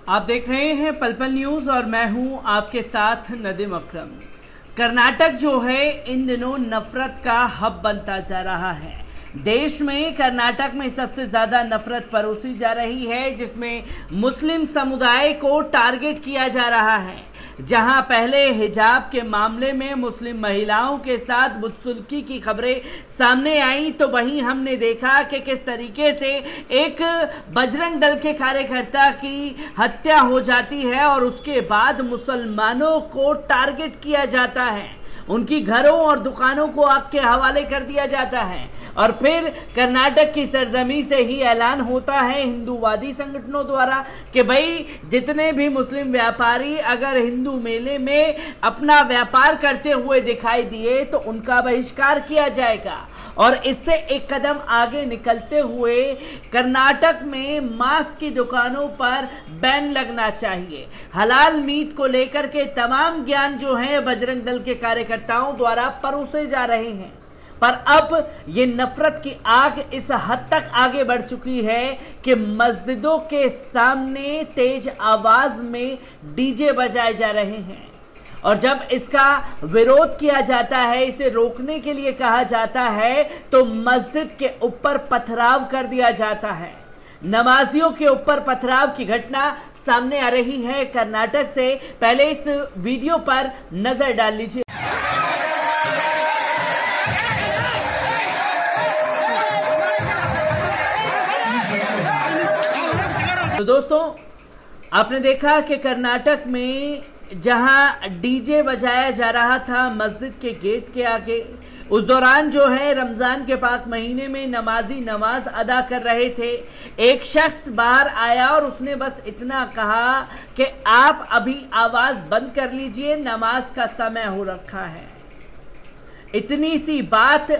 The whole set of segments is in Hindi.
आप देख रहे हैं पल पल न्यूज और मैं हूं आपके साथ नदीम अकरम। कर्नाटक जो है इन दिनों नफरत का हब बनता जा रहा है। देश में कर्नाटक में सबसे ज्यादा नफरत परोसी जा रही है, जिसमें मुस्लिम समुदाय को टारगेट किया जा रहा है। जहां पहले हिजाब के मामले में मुस्लिम महिलाओं के साथ बदसलूकी की खबरें सामने आई, तो वहीं हमने देखा कि किस तरीके से एक बजरंग दल के कार्यकर्ता की हत्या हो जाती है और उसके बाद मुसलमानों को टारगेट किया जाता है, उनकी घरों और दुकानों को आग के हवाले कर दिया जाता है। और फिर कर्नाटक की सरजमी से ही ऐलान होता है हिंदूवादी संगठनों द्वारा कि भाई जितने भी मुस्लिम व्यापारी अगर हिंदू मेले में अपना व्यापार करते हुए दिखाई दिए तो उनका बहिष्कार किया जाएगा। और इससे एक कदम आगे निकलते हुए कर्नाटक में मांस की दुकानों पर बैन लगना चाहिए। हलाल मीट को लेकर के तमाम ज्ञान जो है बजरंग दल के कार्यकर्ताओं द्वारा परोसे जा रहे हैं, पर अब ये नफरत की आग इस हद तक आगे बढ़ चुकी है कि मस्जिदों के सामने तेज आवाज में डीजे बजाए जा रहे हैं। और जब इसका विरोध किया जाता है, इसे रोकने के लिए कहा जाता है, तो मस्जिद के ऊपर पथराव कर दिया जाता है। नमाजियों के ऊपर पथराव की घटना सामने आ रही है कर्नाटक से। पहले इस वीडियो पर नजर डाल लीजिए। तो दोस्तों, आपने देखा कि कर्नाटक में जहां डीजे बजाया जा रहा था मस्जिद के गेट के आगे, उस दौरान जो है रमजान के पाक महीने में नमाजी नमाज अदा कर रहे थे। एक शख्स बाहर आया और उसने बस इतना कहा कि आप अभी आवाज बंद कर लीजिए, नमाज का समय हो रखा है। इतनी सी बात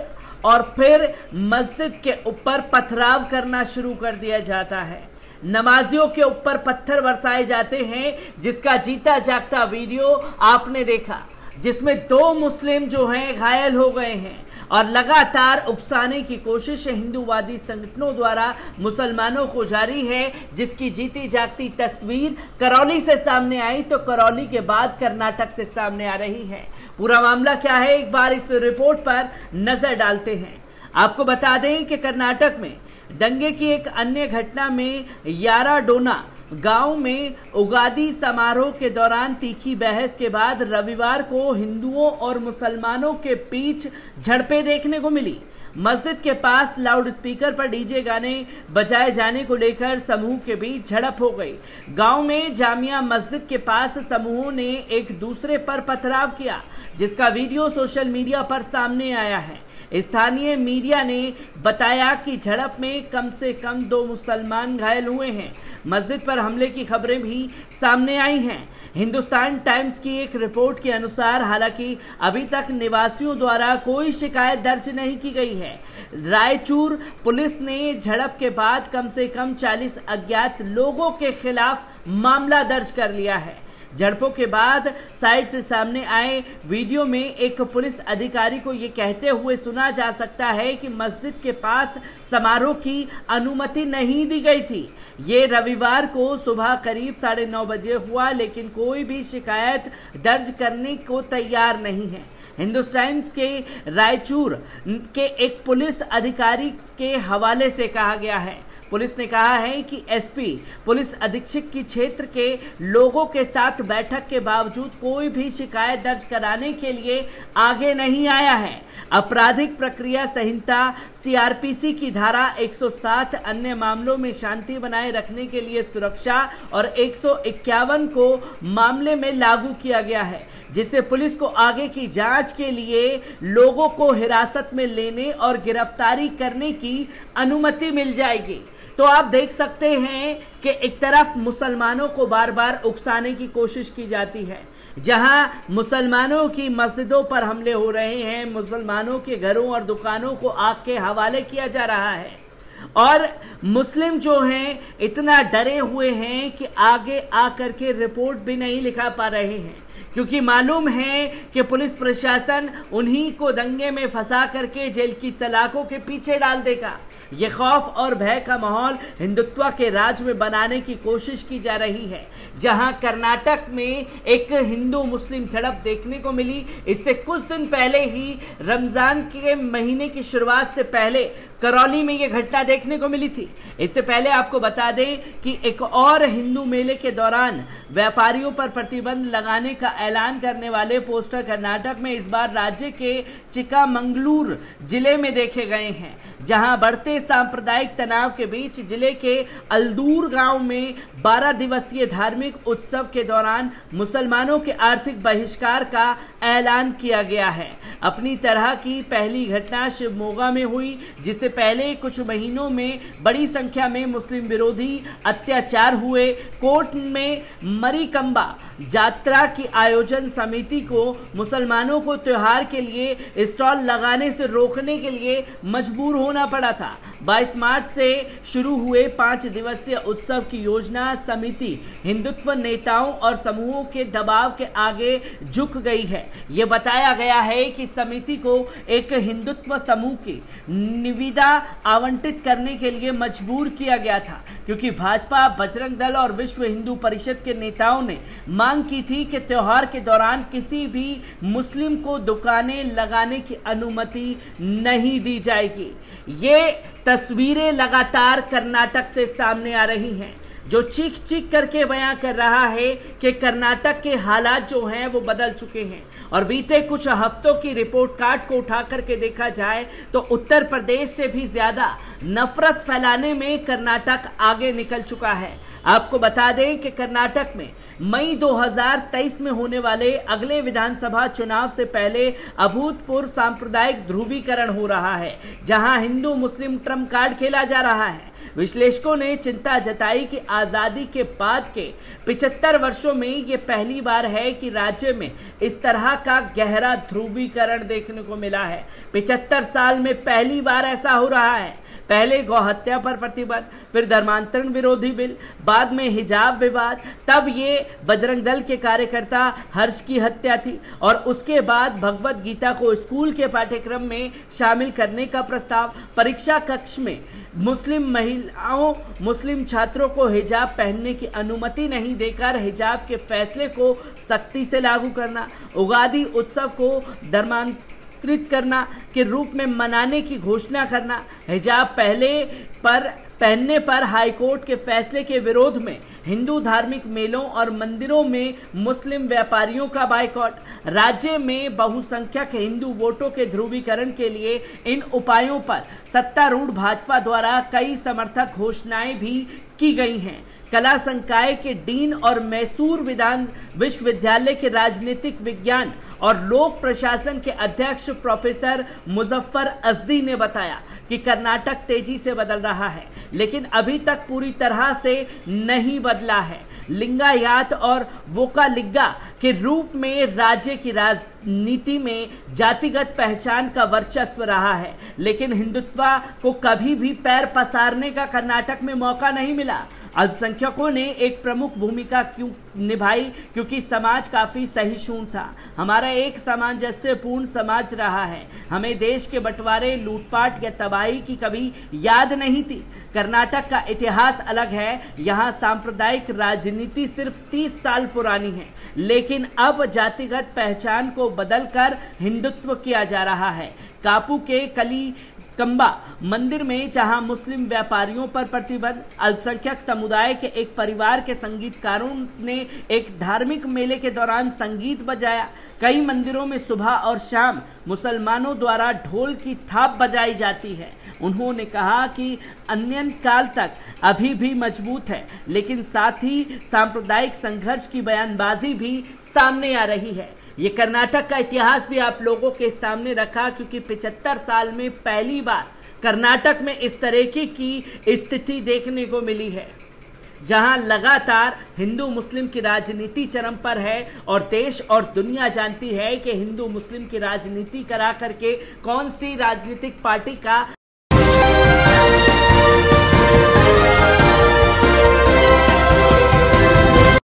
और फिर मस्जिद के ऊपर पथराव करना शुरू कर दिया जाता है। नमाजियों के ऊपर पत्थर बरसाए जाते हैं, जिसका जीता जागता वीडियो आपने देखा, जिसमें 2 मुस्लिम जो हैं घायल हो गए हैं। और लगातार उकसाने की कोशिश हिंदूवादी संगठनों द्वारा मुसलमानों को जारी है, जिसकी जीती जागती तस्वीर करौली से सामने आई तो करौली के बाद कर्नाटक से सामने आ रही है। पूरा मामला क्या है, एक बार इस रिपोर्ट पर नजर डालते हैं। आपको बता दें कि कर्नाटक में दंगे की एक अन्य घटना में याराडोना गांव में उगादी समारोह के दौरान तीखी बहस के बाद रविवार को हिंदुओं और मुसलमानों के बीच झड़पें देखने को मिली। मस्जिद के पास लाउड स्पीकर पर डीजे गाने बजाए जाने को लेकर समूह के बीच झड़प हो गई। गांव में जामिया मस्जिद के पास समूहों ने एक दूसरे पर पथराव किया, जिसका वीडियो सोशल मीडिया पर सामने आया है। स्थानीय मीडिया ने बताया कि झड़प में कम से कम 2 मुसलमान घायल हुए हैं। मस्जिद पर हमले की खबरें भी सामने आई हैं। हिंदुस्तान टाइम्स की एक रिपोर्ट के अनुसार हालांकि अभी तक निवासियों द्वारा कोई शिकायत दर्ज नहीं की गई है। रायचूर पुलिस ने झड़प के बाद कम से कम 40 अज्ञात लोगों के खिलाफ मामला दर्ज कर लिया है। झड़पों के बाद साइड से सामने आए वीडियो में एक पुलिस अधिकारी को यह कहते हुए सुना जा सकता है कि मस्जिद के पास समारोह की अनुमति नहीं दी गई थी। ये रविवार को सुबह करीब 9:30 बजे हुआ, लेकिन कोई भी शिकायत दर्ज करने को तैयार नहीं है। हिंदुस्तान के रायचूर के एक पुलिस अधिकारी के हवाले से कहा गया है, पुलिस ने कहा है कि एसपी पुलिस अधीक्षक की क्षेत्र के लोगों के साथ बैठक के बावजूद कोई भी शिकायत दर्ज कराने के लिए आगे नहीं आया है। आपराधिक प्रक्रिया संहिता सीआरपीसी की धारा 107 अन्य मामलों में शांति बनाए रखने के लिए सुरक्षा और 151 को मामले में लागू किया गया है, जिससे पुलिस को आगे की जांच के लिए लोगों को हिरासत में लेने और गिरफ्तारी करने की अनुमति मिल जाएगी। तो आप देख सकते हैं कि एक तरफ मुसलमानों को बार बार उकसाने की कोशिश की जाती है, जहां मुसलमानों की मस्जिदों पर हमले हो रहे हैं, मुसलमानों के घरों और दुकानों को आग के हवाले किया जा रहा है। और मुस्लिम जो हैं इतना डरे हुए हैं कि आगे आकर के रिपोर्ट भी नहीं लिखा पा रहे हैं, क्योंकि मालूम है कि पुलिस प्रशासन उन्हीं को दंगे में फंसा करके जेल की सलाखों के पीछे डाल देगा। ये खौफ और भय का माहौल हिंदुत्व के राज में बनाने की कोशिश की जा रही है। जहां कर्नाटक में एक हिंदू मुस्लिम झड़प देखने को मिली, इससे कुछ दिन पहले ही रमजान के महीने की शुरुआत से पहले करौली में यह घटना देखने को मिली थी। इससे पहले आपको बता दें कि एक और हिंदू मेले के दौरान व्यापारियों पर प्रतिबंध लगाने का ऐलान करने वाले पोस्टर कर्नाटक में इस बार राज्य के चिक्कामंगलूर जिले में देखे गए हैं, जहां बढ़ते सांप्रदायिक तनाव के बीच जिले के अल्दूर गांव में 12 दिवसीय धार्मिक उत्सव के दौरान मुसलमानों के आर्थिक बहिष्कार का ऐलान किया गया है। अपनी तरह की पहली घटना शिवमोगा में हुई, जिससे पहले कुछ महीनों में बड़ी संख्या में मुस्लिम विरोधी अत्याचार हुए। कोर्ट में मरिकंबा यात्रा की आयोजन समिति को मुसलमानों को त्योहार के लिए स्टॉल लगाने से रोकने के लिए मजबूर होना पड़ा था। 22 मार्च से शुरू हुए 5 दिवसीय उत्सव की योजना समिति हिंदुत्व नेताओं और समूहों के दबाव के आगे झुक गई है। यह बताया गया है कि समिति को एक हिंदुत्व समूह की निविदा आवंटित करने के लिए मजबूर किया गया था, क्योंकि भाजपा, बजरंग दल और विश्व हिंदू परिषद के नेताओं ने मांग की थी कि त्योहार के दौरान किसी भी मुस्लिम को दुकानें लगाने की अनुमति नहीं दी जाएगी। ये तस्वीरें लगातार कर्नाटक से सामने आ रही हैं, जो चीख चीख करके बयां कर रहा है कि कर्नाटक के हालात जो हैं वो बदल चुके हैं। और बीते कुछ हफ्तों की रिपोर्ट कार्ड को उठा करके देखा जाए तो उत्तर प्रदेश से भी ज्यादा नफरत फैलाने में कर्नाटक आगे निकल चुका है। आपको बता दें कि कर्नाटक में मई 2023 में होने वाले अगले विधानसभा चुनाव से पहले अभूतपूर्व सांप्रदायिक ध्रुवीकरण हो रहा है, जहां हिंदू मुस्लिम ट्रम्प कार्ड खेला जा रहा है। विश्लेषकों ने चिंता जताई कि आजादी के बाद के 75 वर्षों में यह पहली बार है कि राज्य में इस तरह का गहरा ध्रुवीकरण देखने को मिला है। 75 साल में पहली बार ऐसा हो रहा है। पहले गौ हत्या पर प्रतिबंध, फिर धर्मांतरण विरोधी बिल, बाद में हिजाब विवाद, तब ये बजरंग दल के कार्यकर्ता हर्ष की हत्या थी, और उसके बाद भगवत गीता को स्कूल के पाठ्यक्रम में शामिल करने का प्रस्ताव, परीक्षा कक्ष में मुस्लिम महिलाओं, मुस्लिम छात्रों को हिजाब पहनने की अनुमति नहीं देकर हिजाब के फैसले को सख्ती से लागू करना, उगादी उत्सव को धर्मांतरित करना के रूप में मनाने की घोषणा करना, हिजाब पहनने पर हाईकोर्ट के फैसले के विरोध में हिंदू धार्मिक मेलों और मंदिरों में मुस्लिम व्यापारियों का बाइकॉट, राज्य में बहुसंख्यक हिंदू वोटों के ध्रुवीकरण के लिए इन उपायों पर सत्तारूढ़ भाजपा द्वारा कई समर्थक घोषणाएं भी की गई हैं। कला संकाय के डीन और मैसूर विश्वविद्यालय के राजनीतिक विज्ञान और लोक प्रशासन के अध्यक्ष प्रोफेसर मुजफ्फर अजदी ने बताया कि कर्नाटक तेजी से बदल रहा है, लेकिन अभी तक पूरी तरह से नहीं बदला है। लिंगायत और वोकालिग्गा के रूप में राज्य की राजनीति में जातिगत पहचान का वर्चस्व रहा है, लेकिन हिंदुत्व को कभी भी पैर पसारने का कर्नाटक में मौका नहीं मिला। अल्पसंख्यकों ने एक प्रमुख भूमिका क्यों निभाई, क्योंकि समाज काफी सहिष्णु था। हमारा एक सामंजस्यपूर्ण समाज रहा है। हमें देश के बंटवारे, लूटपाट या तबाही की कभी याद नहीं थी। कर्नाटक का इतिहास अलग है। यहाँ सांप्रदायिक राजनीति सिर्फ 30 साल पुरानी है, लेकिन अब जातिगत पहचान को बदलकर हिंदुत्व किया जा रहा है। कापू के कलीकंबा मंदिर में जहां मुस्लिम व्यापारियों पर प्रतिबंध, अल्पसंख्यक समुदाय के एक परिवार के संगीतकारों ने एक धार्मिक मेले के दौरान संगीत बजाया। कई मंदिरों में सुबह और शाम मुसलमानों द्वारा ढोल की थाप बजाई जाती है। उन्होंने कहा कि अनंत काल तक अभी भी मजबूत है, लेकिन साथ ही सांप्रदायिक संघर्ष की बयानबाजी भी सामने आ रही है। ये कर्नाटक का इतिहास भी आप लोगों के सामने रखा, क्योंकि 75 साल में पहली बार कर्नाटक में इस तरह की स्थिति देखने को मिली है, जहां लगातार हिंदू मुस्लिम की राजनीति चरम पर है और देश और दुनिया जानती है कि हिंदू मुस्लिम की राजनीति करा करके कौन सी राजनीतिक पार्टी का